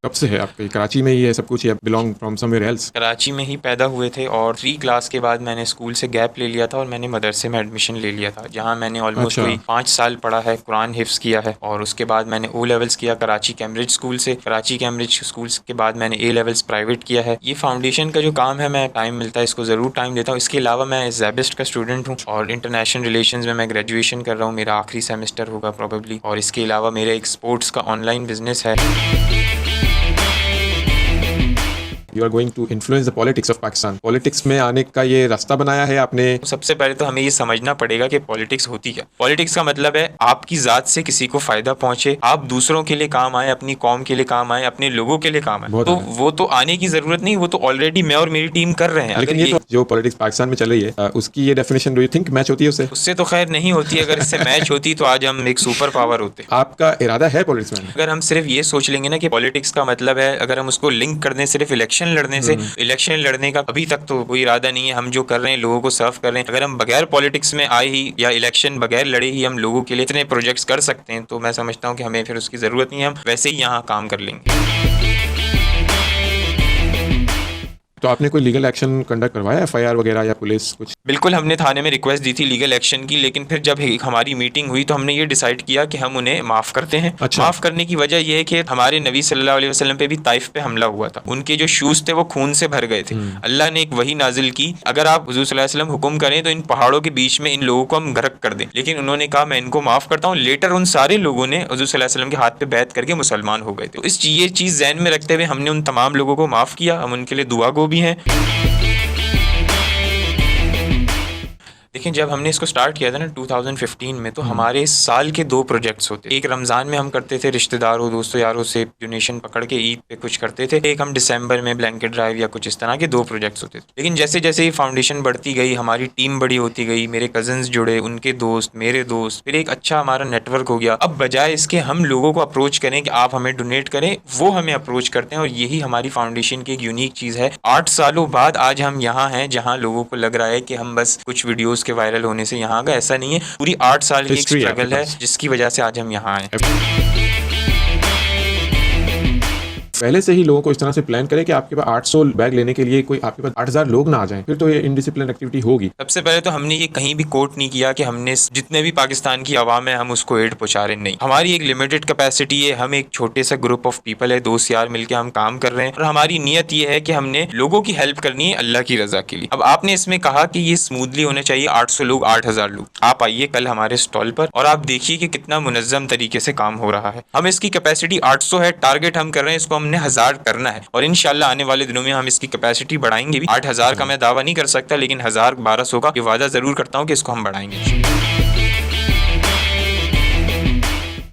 कब से है आपके कराची में ही है सब कुछ या belong from somewhere else? Karachi में ही पैदा हुए थे और 3 क्लास के बाद मैंने स्कूल से गैप ले लिया था और मैंने मदरसे में एडमिशन ले लिया था, जहाँ मैंने ऑलमोस्ट कोई 5 साल पढ़ा है, कुरान हिफ्स किया है। और उसके बाद मैंने ओ लेवल्स किया कराची कैम्ब्रिज स्कूल से। कराची कैम्ब्रिज स्कूल के बाद मैंने ए लेवल्स प्राइवेट किया है। ये फाउंडेशन का जो काम है, मैं टाइम मिलता है इसको ज़रूर टाइम देता हूँ। इसके अलावा मैं ज़ैबिस्ट का स्टूडेंट हूँ और इंटरनेशनल रिलेशंस में मैं ग्रेजुएशन कर रहा हूँ, मेरा आखिरी सेमेस्टर होगा प्रोबेबली। और इसके अलावा मेरा एक स्पोर्ट्स का ऑनलाइन बिजनेस है। You are going to influence the politics of Pakistan. Politics में आने का ये रास्ता बनाया है आपने? सबसे पहले तो हमें ये समझना पड़ेगा कि पॉलिटिक्स होती क्या। पॉलिटिक्स का मतलब है आपकी ज़ात से किसी को फायदा पहुंचे, आप दूसरों के लिए काम आए, अपनी कौम के लिए काम आए, अपने लोगों के लिए काम आए। तो वो तो आने की जरूरत नहीं, वो तो ऑलरेडी मैं और मेरी टीम कर रहे हैं। लेकिन ये तो जो पॉलिटिक्स पाकिस्तान में चल रही है उसकी ये definition do you think match होती है उससे? उससे तो खैर नहीं होती। अगर इससे मैच होती तो आज हम एक सुपर पावर होते। आपका इरादा है पॉलिटिक्स में? अगर हम सिर्फ ये सोच लेंगे ना कि पॉलिटिक्स का मतलब है, अगर हम उसको लिंक कर दें सिर्फ इलेक्शन लड़ने से, इलेक्शन लड़ने का अभी तक तो कोई इरादा नहीं है। हम जो कर रहे हैं लोगों को सर्व कर रहे हैं। अगर हम बगैर पॉलिटिक्स में आए ही या इलेक्शन बगैर लड़े ही हम लोगों के लिए इतने प्रोजेक्ट्स कर सकते हैं, तो मैं समझता हूँ कि हमें फिर उसकी ज़रूरत नहीं है, हम वैसे ही यहाँ काम कर लेंगे। तो आपने कोई लीगल एक्शन कंडक्ट करवाया, एफआईआर वगैरह या पुलिस कुछ? बिल्कुल, हमने थाने में रिक्वेस्ट दी थी लीगल एक्शन की, लेकिन फिर जब हमारी मीटिंग हुई तो हमने ये डिसाइड किया कि हम उन्हें माफ़ करते हैं। अच्छा। माफ़ करने की वजह यह है कि हमारे नबी सल्लल्लाहु अलैहि वसल्लम पे भी ताइफ पे हमला हुआ था, उनके जो शूज़ थे वो खून से भर गए थे। अल्लाह ने एक वही नाजिल की, अगर आप हुज़ूर सल्लल्लाहु अलैहि वसल्लम हुक्म करें तो इन पहाड़ों के बीच में इन लोगों को हम गर्क कर दें, लेकिन उन्होंने कहा मैं इनको माफ़ करता हूँ। लेटर उन सारे लोगों ने हुज़ूर सल्लल्लाहु अलैहि वसल्लम के हाथ पे बैत करके मुसलमान हो गए थे। तो ये चीज़ ज़हन में रखते हुए हमने उन तमाम लोगों को माफ़ किया, हम उनके लिए दुआ गो भी हैं। लेकिन जब हमने इसको स्टार्ट किया था ना 2015 में, तो हमारे साल के 2 प्रोजेक्ट्स होते। एक रमज़ान में हम करते थे, रिश्तेदारों दोस्तों यारों से डोनेशन पकड़ के ईद पे कुछ करते थे। एक हम दिसंबर में ब्लैंकेट ड्राइव या कुछ इस तरह के 2 प्रोजेक्ट्स होते थे। लेकिन जैसे जैसे ये फाउंडेशन बढ़ती गई, हमारी टीम बड़ी होती गई, मेरे कजन्स जुड़े, उनके दोस्त, मेरे दोस्त, फिर एक अच्छा हमारा नेटवर्क हो गया। अब बजाय इसके हम लोगों को अप्रोच करें कि आप हमें डोनेट करें, वो हमें अप्रोच करते हैं। और यही हमारी फाउंडेशन की एक यूनिक चीज़ है। 8 सालों बाद आज हम यहाँ हैं, जहाँ लोगों को लग रहा है कि हम बस कुछ वीडियोज़ के वायरल होने से यहाँ का, ऐसा नहीं है। पूरी 8 साल की एक स्ट्रगल है जिसकी वजह से आज हम यहाँ आए। पहले से ही लोगों को इस तरह से प्लान करें कि आपके पास 800 बैग लेने के लिए कोई आपके पास 8000 लोग ना आ जाएं, फिर तो ये इनडिसिप्लिन एक्टिविटी होगी। सबसे पहले तो हमने ये कहीं भी कोट नहीं किया कि हमने जितने भी पाकिस्तान की आवाम है हम उसको एड पहुंचा रहे, नहीं। हमारी एक लिमिटेड कैपेसिटी है, हम एक छोटे सा ग्रुप ऑफ पीपल है, दोस्त यार मिलकर हम काम कर रहे हैं। और हमारी नीयत ये है कि हमने लोगों की हेल्प करनी है अल्लाह की रजा के लिए। अब आपने इसमें कहा कि ये स्मूथली होने चाहिए 800 लोग 8000 लोग। आप आइए कल हमारे स्टॉल पर और आप देखिए कि कितना मुनज़्ज़म तरीके से काम हो रहा है। हम इसकी कैपेसिटी 800 है, टारगेट हम कर रहे हैं, इसको हमने 1000 करना है। और इंशाल्लाह आने वाले दिनों में हम इसकी कैपेसिटी बढ़ाएंगे भी। 8000 का मैं दावा नहीं कर सकता, लेकिन 1000 1200 का ये वादा जरूर करता हूँ कि इसको हम बढ़ाएंगे।